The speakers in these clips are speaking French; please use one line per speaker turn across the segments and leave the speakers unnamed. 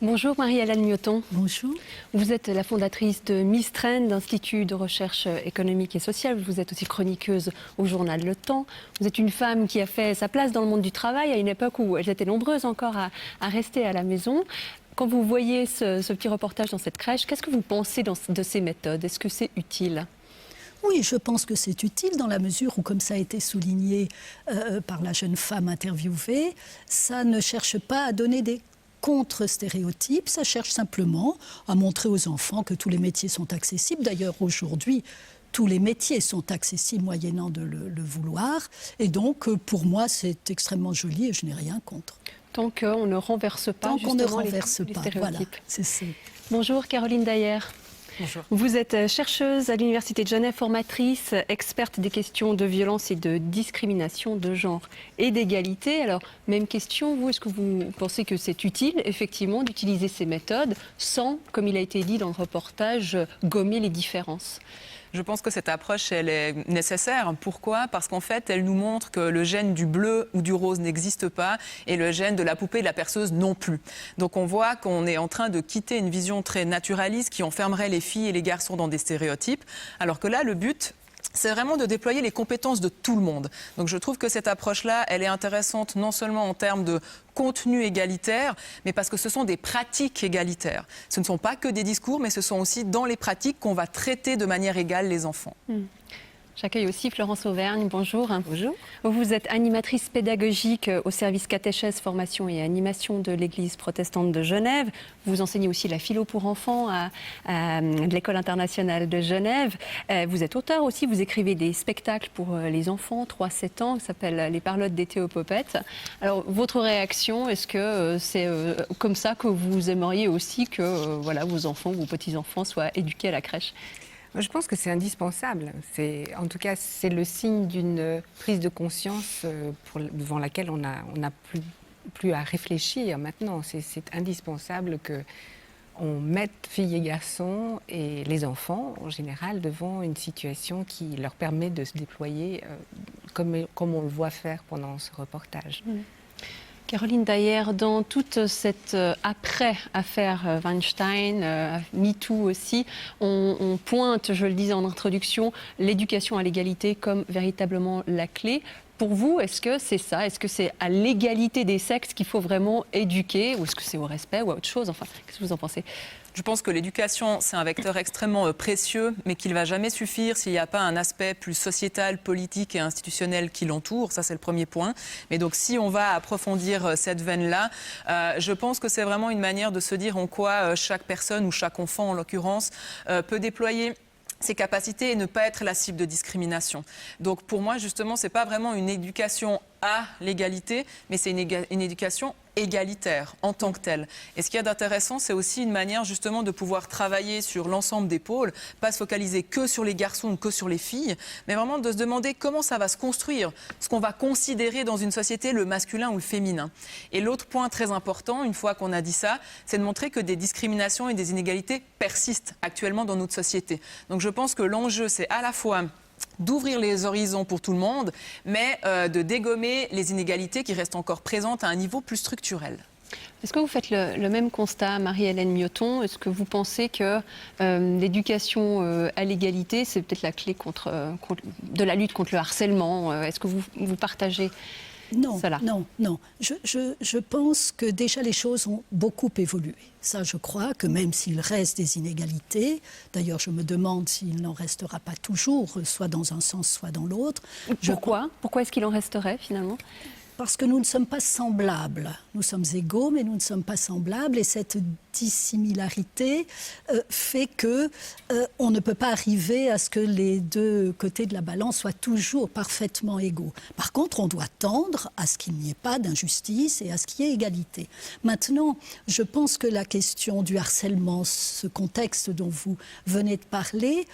Bonjour Marie-Hélène Mioton.
Bonjour.
Vous êtes la fondatrice de Miss Trend, Institut de recherche économique et sociale. Vous êtes aussi chroniqueuse au journal Le Temps. Vous êtes une femme qui a fait sa place dans le monde du travail à une époque où elles étaient nombreuses encore à rester à la maison. Quand vous voyez ce petit reportage dans cette crèche, qu'est-ce que vous pensez de ces méthodes? Est-ce que c'est utile?
Oui, je pense que c'est utile dans la mesure où, comme ça a été souligné par la jeune femme interviewée, ça ne cherche pas à donner des contre-stéréotypes, ça cherche simplement à montrer aux enfants que tous les métiers sont accessibles. D'ailleurs, aujourd'hui, tous les métiers sont accessibles moyennant de le vouloir. Et donc, pour moi, c'est extrêmement joli et je n'ai rien contre.
Tant qu'on ne renverse pas,
Tant qu'on ne renverse
les
pas,
stéréotypes.
voilà, c'est ça.
Bonjour Caroline Dayer.
Bonjour.
Vous êtes chercheuse à l'Université de Genève, formatrice, experte des questions de violence et de discrimination de genre et d'égalité. Alors, même question, vous, est-ce que vous pensez que c'est utile, effectivement, d'utiliser ces méthodes sans, comme il a été dit dans le reportage, gommer les différences ?
Je pense que cette approche, elle est nécessaire. Pourquoi? Parce qu'en fait, elle nous montre que le gène du bleu ou du rose n'existe pas et le gène de la poupée et de la perceuse non plus. Donc on voit qu'on est en train de quitter une vision très naturaliste qui enfermerait les filles et les garçons dans des stéréotypes. Alors que là, le but, c'est vraiment de déployer les compétences de tout le monde. Donc je trouve que cette approche-là, elle est intéressante non seulement en termes de contenu égalitaire, mais parce que ce sont des pratiques égalitaires. Ce ne sont pas que des discours, mais ce sont aussi dans les pratiques qu'on va traiter de manière égale les enfants.
J'accueille aussi Florence Auvergne, bonjour.
Bonjour.
Vous êtes animatrice pédagogique au service catéchèse, formation et animation de l'Église protestante de Genève. Vous enseignez aussi la philo pour enfants à l'École internationale de Genève. Vous êtes auteur aussi, vous écrivez des spectacles pour les enfants, 3-7 ans, qui s'appellent Les Parlottes d'été aux Popettes. Alors, votre réaction, est-ce que c'est comme ça que vous aimeriez aussi que voilà, vos enfants, vos petits-enfants soient éduqués à la crèche ?
Je pense que c'est indispensable. En tout cas, c'est le signe d'une prise de conscience devant laquelle on n'a plus à réfléchir maintenant. C'est indispensable qu'on mette filles et garçons et les enfants en général devant une situation qui leur permet de se déployer comme on le voit faire pendant ce reportage.
Caroline Dayer, dans toute cette après-affaire Weinstein, MeToo aussi, on pointe, je le disais en introduction, l'éducation à l'égalité comme véritablement la clé. Pour vous, est-ce que c'est ça? Est-ce que c'est à l'égalité des sexes qu'il faut vraiment éduquer? Ou est-ce que c'est au respect ou à autre chose? Enfin, qu'est-ce que vous en pensez?
Je pense que l'éducation, c'est un vecteur extrêmement précieux, mais qu'il ne va jamais suffire s'il n'y a pas un aspect plus sociétal, politique et institutionnel qui l'entoure. Ça, c'est le premier point. Mais donc, si on va approfondir cette veine-là, je pense que c'est vraiment une manière de se dire en quoi chaque personne, ou chaque enfant en l'occurrence, peut déployer ses capacités et ne pas être la cible de discrimination. Donc, pour moi, justement, ce n'est pas vraiment une éducation à l'égalité, mais c'est une éducation égalitaire en tant que telle. Et ce qu'il y a d'intéressant, c'est aussi une manière justement de pouvoir travailler sur l'ensemble des pôles, pas se focaliser que sur les garçons ou que sur les filles, mais vraiment de se demander comment ça va se construire, ce qu'on va considérer dans une société le masculin ou le féminin. Et l'autre point très important, une fois qu'on a dit ça, c'est de montrer que des discriminations et des inégalités persistent actuellement dans notre société. Donc je pense que l'enjeu, c'est à la fois d'ouvrir les horizons pour tout le monde, mais de dégommer les inégalités qui restent encore présentes à un niveau plus structurel.
Est-ce que vous faites le même constat, Marie-Hélène Mioton? Est-ce que vous pensez que l'éducation à l'égalité, c'est peut-être la clé de la lutte contre le harcèlement? Est-ce que vous partagez cela?
Non. Je pense que déjà les choses ont beaucoup évolué. Ça, je crois que même s'il reste des inégalités, d'ailleurs je me demande s'il n'en restera pas toujours, soit dans un sens, soit dans l'autre.
Pourquoi est-ce qu'il en resterait finalement?
Parce que nous ne sommes pas semblables. Nous sommes égaux, mais nous ne sommes pas semblables. Et cette dissimilarité fait que on ne peut pas arriver à ce que les deux côtés de la balance soient toujours parfaitement égaux. Par contre, on doit tendre à ce qu'il n'y ait pas d'injustice et à ce qu'il y ait égalité. Maintenant, je pense que la question du harcèlement, ce contexte dont vous venez de parler,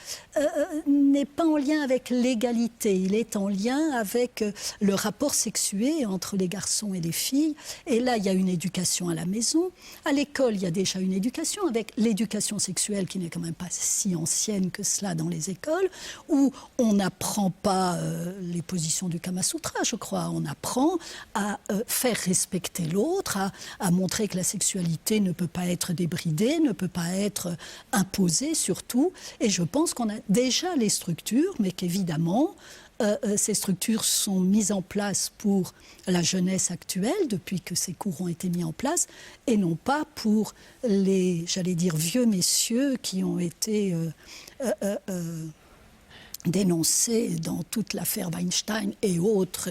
n'est pas en lien avec l'égalité. Il est en lien avec le rapport sexué entre les garçons et les filles. Et là, il y a une éducation à la maison. À l'école, il y a des déjà une éducation, avec l'éducation sexuelle qui n'est quand même pas si ancienne que cela dans les écoles, où on n'apprend pas les positions du Kama Sutra, je crois. On apprend à faire respecter l'autre, à montrer que la sexualité ne peut pas être débridée, ne peut pas être imposée surtout. Et je pense qu'on a déjà les structures, mais qu'évidemment, ces structures sont mises en place pour la jeunesse actuelle, depuis que ces cours ont été mis en place, et non pas pour les, j'allais dire, vieux messieurs qui ont été dénoncés dans toute l'affaire Weinstein et autres.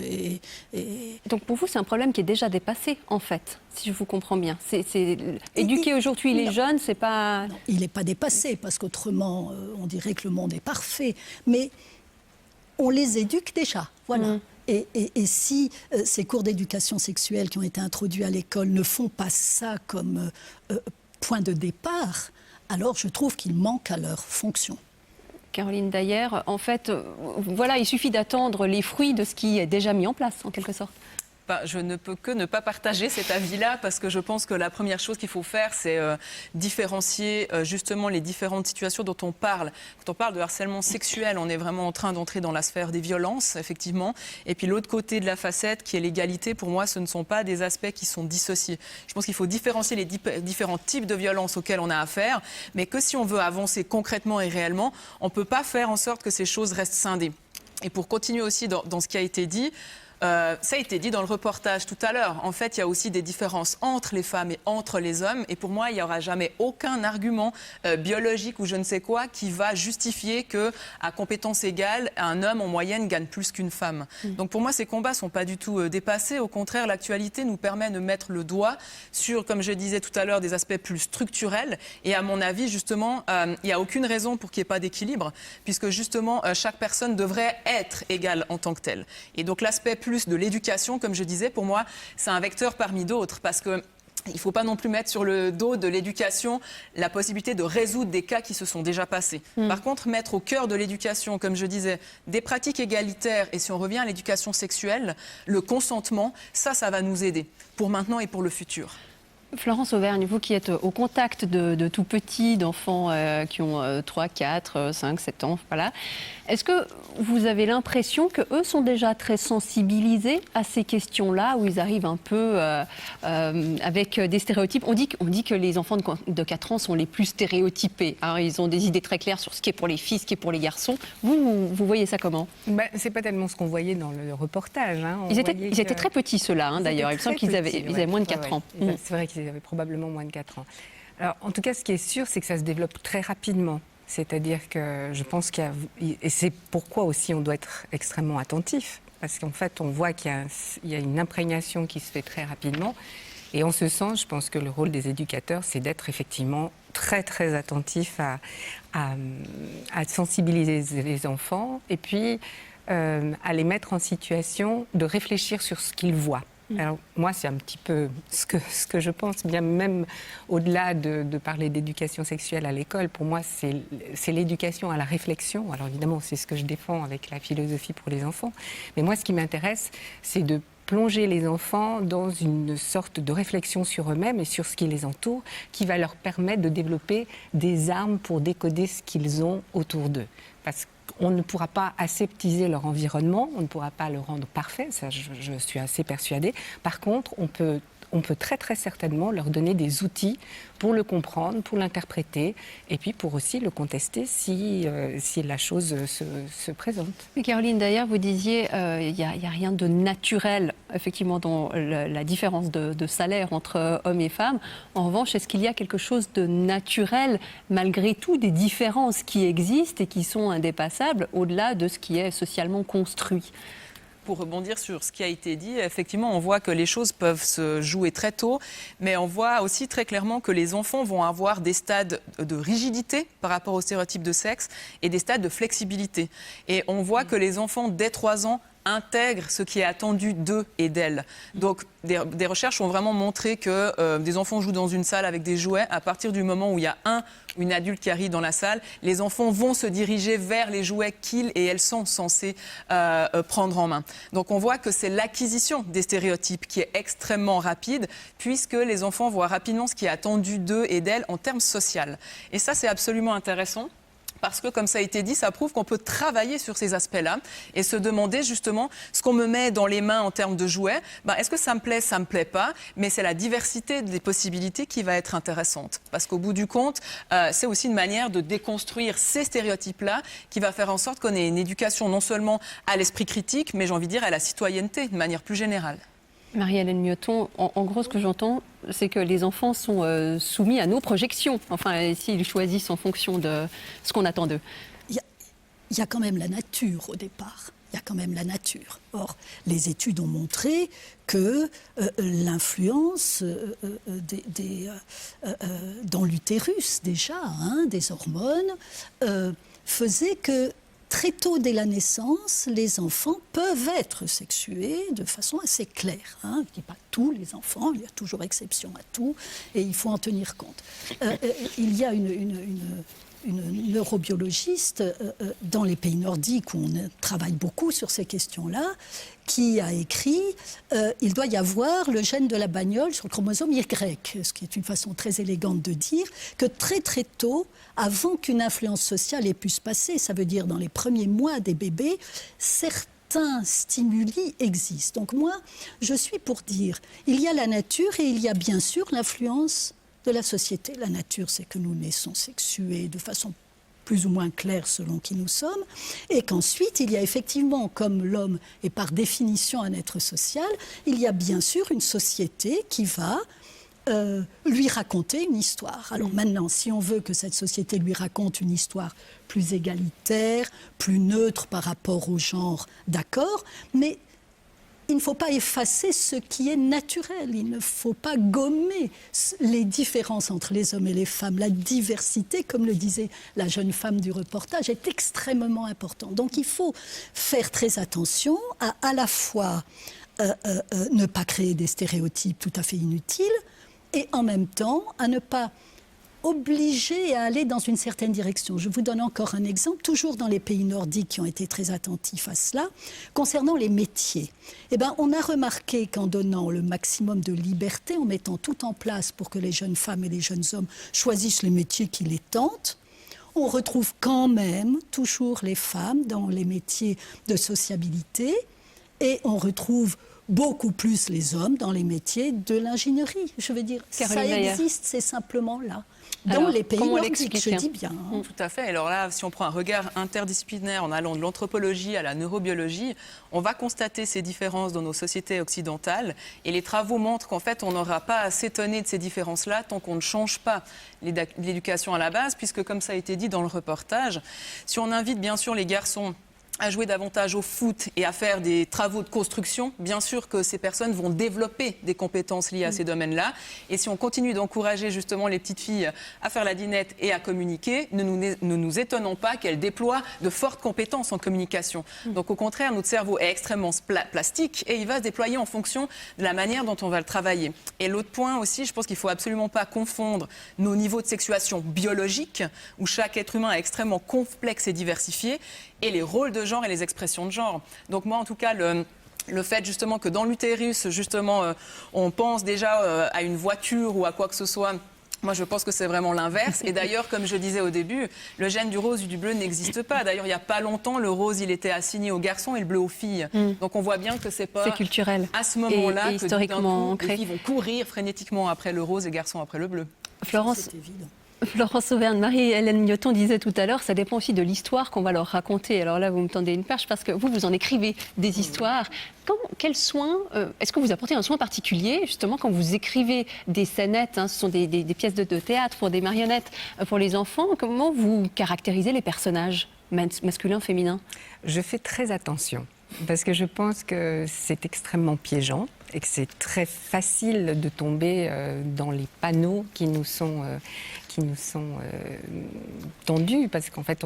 Donc pour vous, c'est un problème qui est déjà dépassé, en fait, si je vous comprends bien. Éduquer aujourd'hui les jeunes, c'est pas...
Non, il n'est pas dépassé, parce qu'autrement, on dirait que le monde est parfait. Mais on les éduque déjà, voilà. Et si ces cours d'éducation sexuelle qui ont été introduits à l'école ne font pas ça comme point de départ, alors je trouve qu'ils manquent à leur fonction.
Caroline Dayer, en fait, voilà, il suffit d'attendre les fruits de ce qui est déjà mis en place, en quelque sorte.
Je ne peux que ne pas partager cet avis-là, parce que je pense que la première chose qu'il faut faire, c'est différencier justement les différentes situations dont on parle. Quand on parle de harcèlement sexuel, on est vraiment en train d'entrer dans la sphère des violences, effectivement. Et puis l'autre côté de la facette, qui est l'égalité, pour moi, ce ne sont pas des aspects qui sont dissociés. Je pense qu'il faut différencier les différents types de violences auxquelles on a affaire, mais que si on veut avancer concrètement et réellement, on ne peut pas faire en sorte que ces choses restent scindées. Et pour continuer aussi dans ce qui a été dit, ça a été dit dans le reportage tout à l'heure. En fait, il y a aussi des différences entre les femmes et entre les hommes. Et pour moi, il n'y aura jamais aucun argument biologique ou je ne sais quoi qui va justifier qu'à compétence égale, un homme en moyenne gagne plus qu'une femme. Donc pour moi, ces combats ne sont pas du tout dépassés. Au contraire, l'actualité nous permet de mettre le doigt sur, comme je disais tout à l'heure, des aspects plus structurels. Et à mon avis, justement, il n'y a aucune raison pour qu'il n'y ait pas d'équilibre, puisque justement, chaque personne devrait être égale en tant que telle. Et donc l'aspect plus de l'éducation, comme je disais, pour moi, c'est un vecteur parmi d'autres, parce que il ne faut pas non plus mettre sur le dos de l'éducation la possibilité de résoudre des cas qui se sont déjà passés. Par contre, mettre au cœur de l'éducation, comme je disais, des pratiques égalitaires, et si on revient à l'éducation sexuelle, le consentement, ça va nous aider pour maintenant et pour le futur.
Florence Auvergne, vous qui êtes au contact de tout petits, d'enfants qui ont 3, 4, 5, 7 ans, voilà. Est-ce que vous avez l'impression qu'eux sont déjà très sensibilisés à ces questions-là, où ils arrivent un peu avec des stéréotypes? On dit que les enfants de 4 ans sont les plus stéréotypés. Alors, ils ont des idées très claires sur ce qui est pour les filles, ce qui est pour les garçons. Vous voyez ça comment?
C'est pas tellement ce qu'on voyait dans le reportage. Hein.
Ils étaient très petits, ceux-là, d'ailleurs. Il me semble qu'ils avaient moins de 4 ans.
C'est vrai qu'ils avaient probablement moins de 4 ans. Alors, en tout cas, ce qui est sûr, c'est que ça se développe très rapidement. C'est-à-dire que je pense qu'il y a... Et c'est pourquoi aussi on doit être extrêmement attentif. Parce qu'en fait, on voit qu'il y a une imprégnation qui se fait très rapidement. Et en ce sens, je pense que le rôle des éducateurs, c'est d'être effectivement très, très attentif à sensibiliser les enfants et puis à les mettre en situation de réfléchir sur ce qu'ils voient. Alors, moi, c'est un petit peu ce que je pense, bien même au-delà de parler d'éducation sexuelle à l'école. Pour moi, c'est l'éducation à la réflexion. Alors, évidemment, c'est ce que je défends avec la philosophie pour les enfants. Mais moi, ce qui m'intéresse, c'est de plonger les enfants dans une sorte de réflexion sur eux-mêmes et sur ce qui les entoure, qui va leur permettre de développer des armes pour décoder ce qu'ils ont autour d'eux. Parce qu'on ne pourra pas aseptiser leur environnement, on ne pourra pas le rendre parfait, ça je suis assez persuadée. Par contre, on peut très très certainement leur donner des outils pour le comprendre, pour l'interpréter et puis pour aussi le contester si la chose se présente.
Mais Caroline, d'ailleurs, vous disiez il n'y a rien de naturel, effectivement, dans la différence de salaire entre hommes et femmes. En revanche, est-ce qu'il y a quelque chose de naturel, malgré tout, des différences qui existent et qui sont indépassables, au-delà de ce qui est socialement construit ?
Pour rebondir sur ce qui a été dit, effectivement, on voit que les choses peuvent se jouer très tôt, mais on voit aussi très clairement que les enfants vont avoir des stades de rigidité par rapport aux stéréotypes de sexe et des stades de flexibilité. Et on voit que les enfants, dès 3 ans, intègrent ce qui est attendu d'eux et d'elles. Donc, des recherches ont vraiment montré que des enfants jouent dans une salle avec des jouets. À partir du moment où il y a une adulte qui arrive dans la salle, les enfants vont se diriger vers les jouets qu'ils et elles sont censés prendre en main. Donc, on voit que c'est l'acquisition des stéréotypes qui est extrêmement rapide, puisque les enfants voient rapidement ce qui est attendu d'eux et d'elles en termes sociaux. Et ça, c'est absolument intéressant. Parce que, comme ça a été dit, ça prouve qu'on peut travailler sur ces aspects-là et se demander justement ce qu'on me met dans les mains en termes de jouets. Est-ce que ça me plaît pas? Mais c'est la diversité des possibilités qui va être intéressante. Parce qu'au bout du compte, c'est aussi une manière de déconstruire ces stéréotypes-là qui va faire en sorte qu'on ait une éducation non seulement à l'esprit critique, mais j'ai envie de dire à la citoyenneté de manière plus générale.
Marie-Hélène Mioton, en gros, ce que j'entends, c'est que les enfants sont soumis à nos projections. Enfin, s'ils choisissent en fonction de ce qu'on attend d'eux.
Il y a quand même la nature au départ. Il y a quand même la nature. Or, les études ont montré que l'influence dans l'utérus, déjà, des hormones, faisait que très tôt dès la naissance, les enfants peuvent être sexués de façon assez claire. Je ne dis pas tous les enfants, il y a toujours exception à tout, et il faut en tenir compte. Il y a une neurobiologiste dans les pays nordiques où on travaille beaucoup sur ces questions-là, qui a écrit il doit y avoir le gène de la bagnole sur le chromosome Y, ce qui est une façon très élégante de dire que très très tôt, avant qu'une influence sociale ait pu se passer, ça veut dire dans les premiers mois des bébés, certains stimuli existent. Donc moi, je suis pour dire, il y a la nature et il y a bien sûr l'influence de la société. La nature, c'est que nous naissons sexués de façon plus ou moins claire selon qui nous sommes, et qu'ensuite, il y a effectivement, comme l'homme est par définition un être social, il y a bien sûr une société qui va lui raconter une histoire. Alors maintenant, si on veut que cette société lui raconte une histoire plus égalitaire, plus neutre par rapport au genre, d'accord, mais il ne faut pas effacer ce qui est naturel, il ne faut pas gommer les différences entre les hommes et les femmes. La diversité, comme le disait la jeune femme du reportage, est extrêmement importante. Donc il faut faire très attention à la fois ne pas créer des stéréotypes tout à fait inutiles et en même temps à ne pas obligés à aller dans une certaine direction. Je vous donne encore un exemple, toujours dans les pays nordiques qui ont été très attentifs à cela, concernant les métiers. On a remarqué qu'en donnant le maximum de liberté, en mettant tout en place pour que les jeunes femmes et les jeunes hommes choisissent les métiers qui les tentent, on retrouve quand même toujours les femmes dans les métiers de sociabilité et on retrouve beaucoup plus les hommes dans les métiers de l'ingénierie. Je veux dire,
Caroline
ça
Bayer.
Existe, c'est simplement là. Dans
Alors,
les pays
comment on
nordiques,
l'explique,
je dis bien.
Tout à fait. Alors là, si on prend un regard interdisciplinaire en allant de l'anthropologie à la neurobiologie, on va constater ces différences dans nos sociétés occidentales. Et les travaux montrent qu'en fait, on n'aura pas à s'étonner de ces différences-là tant qu'on ne change pas l'éducation à la base, puisque comme ça a été dit dans le reportage, si on invite bien sûr les garçons à jouer davantage au foot et à faire des travaux de construction, bien sûr que ces personnes vont développer des compétences liées à ces domaines-là. Et si on continue d'encourager justement les petites filles à faire la dinette et à communiquer, ne nous étonnons pas qu'elles déploient de fortes compétences en communication. Donc au contraire, notre cerveau est extrêmement plastique et il va se déployer en fonction de la manière dont on va le travailler. Et l'autre point aussi, je pense qu'il ne faut absolument pas confondre nos niveaux de sexuation biologique, où chaque être humain est extrêmement complexe et diversifié, et les rôles de genre et les expressions de genre. Donc moi, en tout cas, le fait justement que dans l'utérus, justement, on pense déjà à une voiture ou à quoi que ce soit, moi je pense que c'est vraiment l'inverse. Et d'ailleurs, comme je disais au début, le gène du rose ou du bleu n'existe pas. D'ailleurs, il n'y a pas longtemps, le rose, il était assigné aux garçons et le bleu aux filles. Donc on voit bien que c'est pas
culturel
à ce moment-là
et
que
historiquement
d'un coup,
ancré.
les filles vont courir frénétiquement après le rose et les garçons après le bleu.
Florence,
C'est évident.
Florence Auvergne, Marie-Hélène Mioton disait tout à l'heure, ça dépend aussi de l'histoire qu'on va leur raconter. Alors là, vous me tendez une perche parce que vous en écrivez des histoires. Quel soin, est-ce que vous apportez un soin particulier, justement, quand vous écrivez des scénettes, ce sont des pièces de théâtre pour des marionnettes, pour les enfants, comment vous caractérisez les personnages masculins, féminins?
Je fais très attention parce que je pense que c'est extrêmement piégeant. et que c'est très facile de tomber dans les panneaux qui nous sont tendus, parce qu'en fait,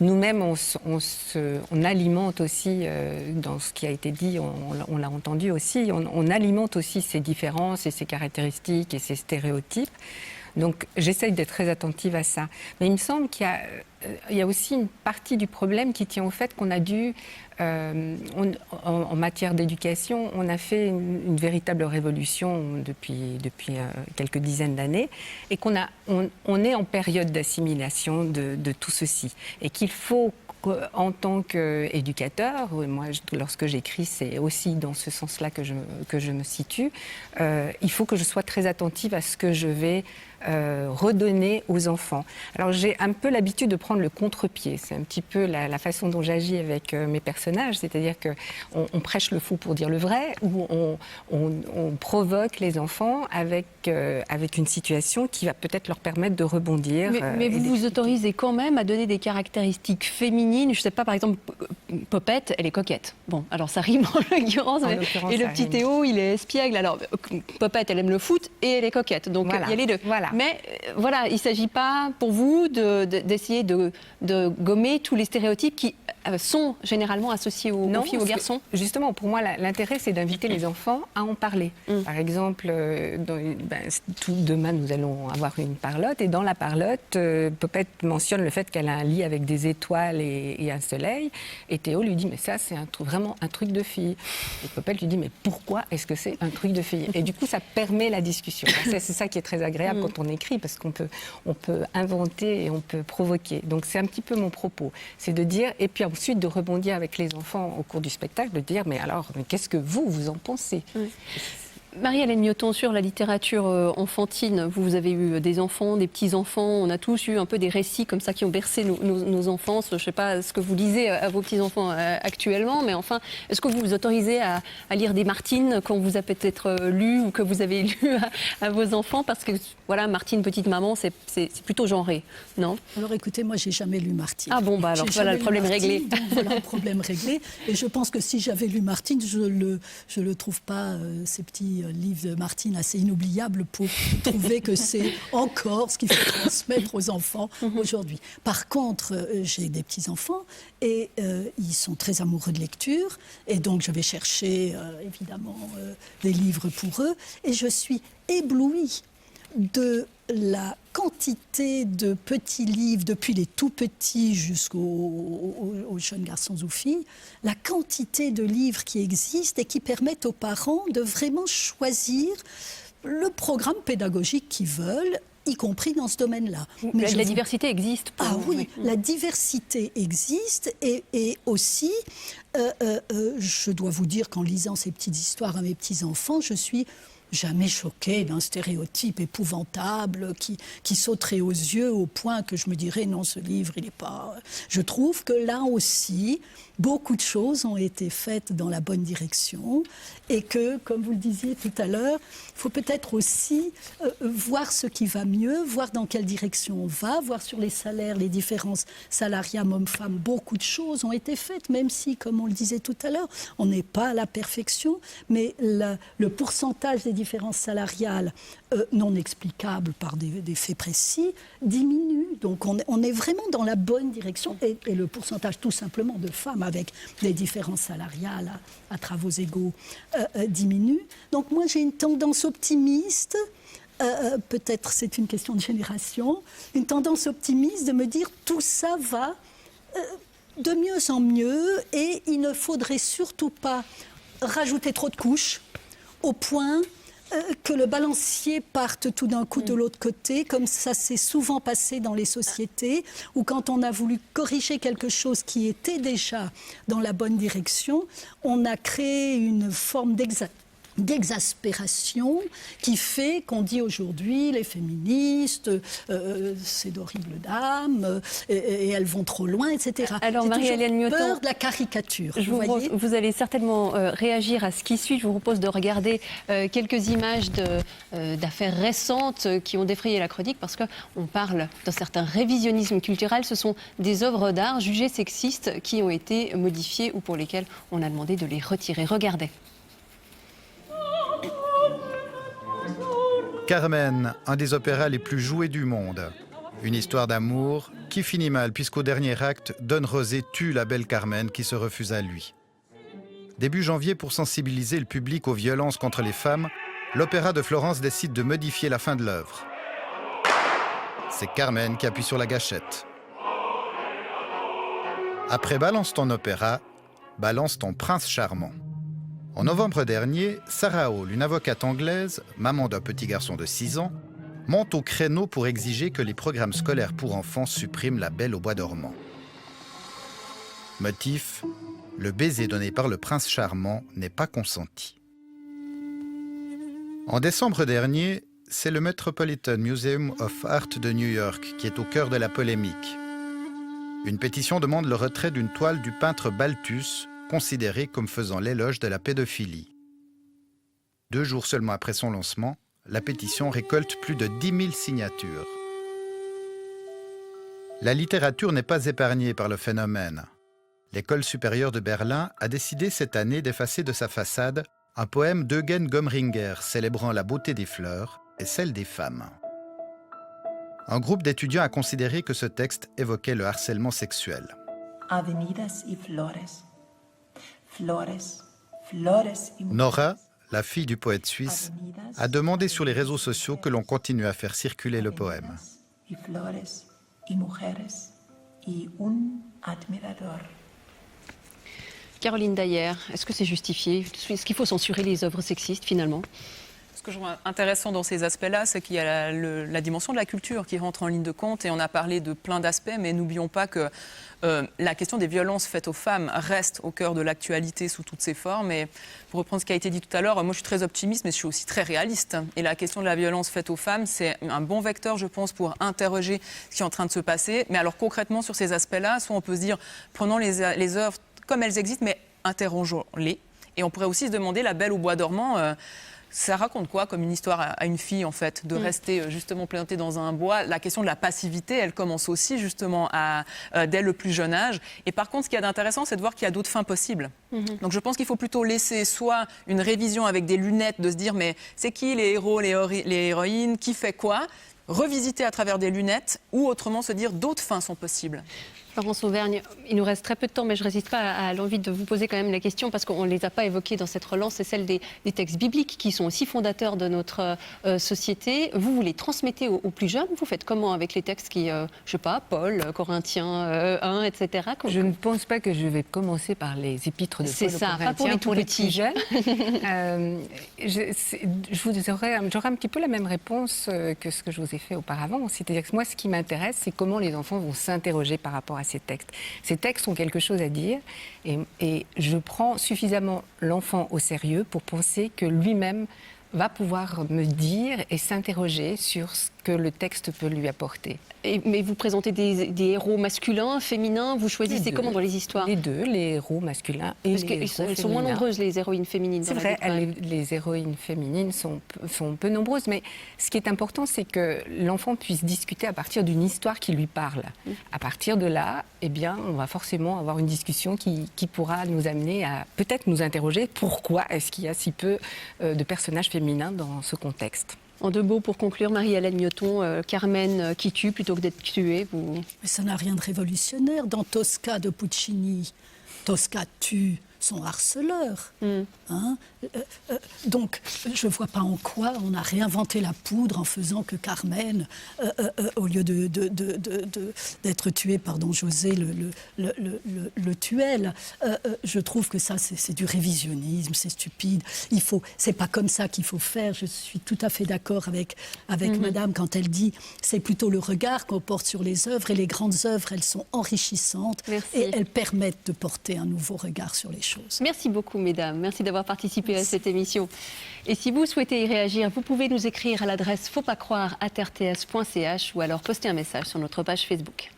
nous-mêmes, on alimente aussi, dans ce qui a été dit, on l'a entendu aussi, on alimente aussi ces différences et ces caractéristiques et ces stéréotypes. Donc, j'essaye d'être très attentive à ça. Mais il me semble qu'il y a aussi une partie du problème qui tient au fait qu'on a dû, en matière d'éducation, on a fait une véritable révolution depuis quelques dizaines d'années, et qu'on est en période d'assimilation de tout ceci, et qu'il faut, en tant qu'éducateur, moi lorsque j'écris c'est aussi dans ce sens-là que je me situe, il faut que je sois très attentive à ce que je vais redonner aux enfants. Alors j'ai un peu l'habitude de prendre le contre-pied, c'est un petit peu la façon dont j'agis avec mes personnages, c'est-à-dire qu'on prêche le faux pour dire le vrai, ou on provoque les enfants avec une situation qui va peut-être leur permettre de rebondir.
Mais vous vous autorisez quand même à donner des caractéristiques féminines. Je ne sais pas, par exemple, Popette, elle est coquette. Bon, alors ça rime en l'occurrence. Et le petit Théo, il est espiègle. Alors, Popette, elle aime le foot et elle est coquette. Donc, il y a les deux.
Voilà.
Mais voilà, il ne s'agit pas pour vous d'essayer de gommer tous les stéréotypes qui sont généralement associés aux filles, aux garçons.
Justement, pour moi, l'intérêt, c'est d'inviter les enfants à en parler. Par exemple, demain, nous allons avoir une parlotte, et dans la parlotte, Popette mentionne le fait qu'elle a un lit avec des étoiles et un soleil, et Théo lui dit, mais ça, c'est vraiment un truc de fille. Et Popette lui dit, mais pourquoi est-ce que c'est un truc de fille? Et du coup, ça permet la discussion. C'est ça qui est très agréable quand on écrit, parce qu'on peut inventer et on peut provoquer. Donc, c'est un petit peu mon propos. C'est de dire, et puis ensuite de rebondir avec les enfants au cours du spectacle, de dire, mais alors, qu'est-ce que vous en pensez?
Marie-Hélène Mioton, sur la littérature enfantine, vous avez eu des enfants, des petits-enfants, on a tous eu un peu des récits comme ça qui ont bercé nos enfances. Je ne sais pas ce que vous lisez à vos petits-enfants actuellement, mais enfin, est-ce que vous vous autorisez à lire des Martine qu'on vous a peut-être lu ou que vous avez lu à vos enfants? Parce que, voilà, Martine, petite maman, c'est plutôt genré, non?
Alors écoutez, moi, j'ai jamais lu Martine.
Ah bon, bah alors voilà, le problème réglé.
Donc, voilà, le problème réglé. Et je pense que si j'avais lu Martine, je le trouve pas, ces petits livre de Martine assez inoubliable pour trouver que c'est encore ce qu'il faut transmettre aux enfants aujourd'hui. Par contre, j'ai des petits-enfants et ils sont très amoureux de lecture, et donc je vais chercher évidemment des livres pour eux, et je suis éblouie de la quantité de petits livres, depuis les tout petits jusqu'aux jeunes garçons ou filles, la quantité de livres qui existent et qui permettent aux parents de vraiment choisir le programme pédagogique qu'ils veulent, y compris dans ce domaine-là.
Mais la diversité existe.
Oui, la diversité existe, et aussi, je dois vous dire qu'en lisant ces petites histoires à mes petits-enfants, je suis jamais choquée d'un stéréotype épouvantable qui sauterait aux yeux au point que je me dirais non, ce livre, il n'est pas... Je trouve que là aussi, beaucoup de choses ont été faites dans la bonne direction, et que, comme vous le disiez tout à l'heure, il faut peut-être aussi voir ce qui va mieux, voir dans quelle direction on va, voir sur les salaires, les différences salariales hommes-femmes. Beaucoup de choses ont été faites, même si, comme on le disait tout à l'heure, on n'est pas à la perfection, mais le pourcentage des différences salariales non explicables par des faits précis diminue. Donc on est vraiment dans la bonne direction, et le pourcentage tout simplement de femmes avec des différences salariales à travaux égaux diminue. Donc moi j'ai une tendance optimiste, peut-être c'est une question de génération, une tendance optimiste de me dire tout ça va de mieux en mieux, et il ne faudrait surtout pas rajouter trop de couches au point que le balancier parte tout d'un coup de l'autre côté, comme ça s'est souvent passé dans les sociétés, où quand on a voulu corriger quelque chose qui était déjà dans la bonne direction, on a créé une forme d'exaspération qui fait qu'on dit aujourd'hui les féministes, c'est d'horribles dames, et elles vont trop loin, etc.
Alors Marie-Hélène Mioton,
peur de la caricature.
Vous allez certainement réagir à ce qui suit. Je vous propose de regarder quelques images d'affaires récentes qui ont défrayé la chronique, parce qu'on parle d'un certain révisionnisme culturel. Ce sont des œuvres d'art jugées sexistes qui ont été modifiées ou pour lesquelles on a demandé de les retirer. Regardez.
Carmen, un des opéras les plus joués du monde. Une histoire d'amour qui finit mal puisqu'au dernier acte, Don José tue la belle Carmen qui se refuse à lui. Début janvier, pour sensibiliser le public aux violences contre les femmes, l'Opéra de Florence décide de modifier la fin de l'œuvre. C'est Carmen qui appuie sur la gâchette. Après Balance ton opéra, balance ton prince charmant. En novembre dernier, Sarah Hall, une avocate anglaise, maman d'un petit garçon de 6 ans, monte au créneau pour exiger que les programmes scolaires pour enfants suppriment La Belle au bois dormant. Motif, le baiser donné par le prince charmant n'est pas consenti. En décembre dernier, c'est le Metropolitan Museum of Art de New York qui est au cœur de la polémique. Une pétition demande le retrait d'une toile du peintre Balthus, considérée comme faisant l'éloge de la pédophilie. 2 jours seulement après son lancement, la pétition récolte plus de 10 000 signatures. La littérature n'est pas épargnée par le phénomène. L'École supérieure de Berlin a décidé cette année d'effacer de sa façade un poème d'Eugen Gomringer célébrant la beauté des fleurs et celle des femmes. Un groupe d'étudiants a considéré que ce texte évoquait le harcèlement sexuel.
Avenidas y flores, flores, flores y...
Nora, la fille du poète suisse, a demandé sur les réseaux sociaux que l'on continue à faire circuler le poème.
Y flores y mujeres y un admirador.
Caroline Dayer, est-ce que c'est justifié? Est-ce qu'il faut censurer les œuvres sexistes finalement?
Ce que je trouve intéressant dans ces aspects-là, c'est qu'il y a la dimension de la culture qui rentre en ligne de compte. Et on a parlé de plein d'aspects, mais n'oublions pas que la question des violences faites aux femmes reste au cœur de l'actualité sous toutes ses formes. Et pour reprendre ce qui a été dit tout à l'heure, moi je suis très optimiste, mais je suis aussi très réaliste. Et la question de la violence faite aux femmes, c'est un bon vecteur, je pense, pour interroger ce qui est en train de se passer. Mais alors concrètement, sur ces aspects-là, soit on peut se dire, prenons les œuvres comme elles existent, mais interrogeons-les. Et on pourrait aussi se demander, La Belle au bois dormant, ça raconte quoi comme une histoire à une fille, en fait, de rester justement plantée dans un bois? La question de la passivité, elle commence aussi justement dès le plus jeune âge. Et par contre, ce qu'il y a d'intéressant, c'est de voir qu'il y a d'autres fins possibles. Donc je pense qu'il faut plutôt laisser soit une révision avec des lunettes, de se dire mais c'est qui les héros, les héroïnes, qui fait quoi, revisiter à travers des lunettes, ou autrement se dire d'autres fins sont possibles.
Florence Auvergne, il nous reste très peu de temps, mais je ne résiste pas à l'envie de vous poser quand même la question, parce qu'on ne les a pas évoqués dans cette relance, c'est celle des textes bibliques qui sont aussi fondateurs de notre société. Vous les transmettez aux plus jeunes? Vous faites comment avec les textes qui, je ne sais pas, Paul, Corinthiens 1, etc.
Je ne pense pas que je vais commencer par les épîtres de Paul aux Corinthiens.
C'est ça, pas pour les tout petits.
Jeunes. J'aurais un petit peu la même réponse que ce que je vous ai fait auparavant. C'est-à-dire que moi, ce qui m'intéresse, c'est comment les enfants vont s'interroger par rapport à ces textes. Ces textes ont quelque chose à dire et je prends suffisamment l'enfant au sérieux pour penser que lui-même va pouvoir me dire et s'interroger sur ce que le texte peut lui apporter.
Mais vous présentez des héros masculins, féminins, vous choisissez comment dans les histoires?
Les deux, les héros masculins et les héros féminins.
Elles sont moins nombreuses, les héroïnes féminines.
C'est vrai, les héroïnes féminines sont peu nombreuses, mais ce qui est important, c'est que l'enfant puisse discuter à partir d'une histoire qui lui parle. À partir de là, eh bien, on va forcément avoir une discussion qui pourra nous amener à peut-être nous interroger pourquoi est-ce qu'il y a si peu de personnages féminins dans ce contexte.
En 2 mots pour conclure, Marie-Hélène Mioton, Carmen qui tue plutôt que d'être tuée.
Mais ça n'a rien de révolutionnaire. Dans Tosca de Puccini, Tosca tue son harceleur. Donc, je ne vois pas en quoi on a réinventé la poudre en faisant que Carmen, au lieu d'être tuée par Don José, le tuelle. Je trouve que ça, c'est du révisionnisme, c'est stupide. C'est pas comme ça qu'il faut faire. Je suis tout à fait d'accord avec Madame quand elle dit c'est plutôt le regard qu'on porte sur les œuvres, et les grandes œuvres, elles sont enrichissantes.
Merci.
Et elles permettent de porter un nouveau regard sur les choses.
Merci beaucoup, mesdames. Merci d'avoir participé à cette émission. Et si vous souhaitez y réagir, vous pouvez nous écrire à l'adresse fautpascroire@rts.ch ou alors poster un message sur notre page Facebook.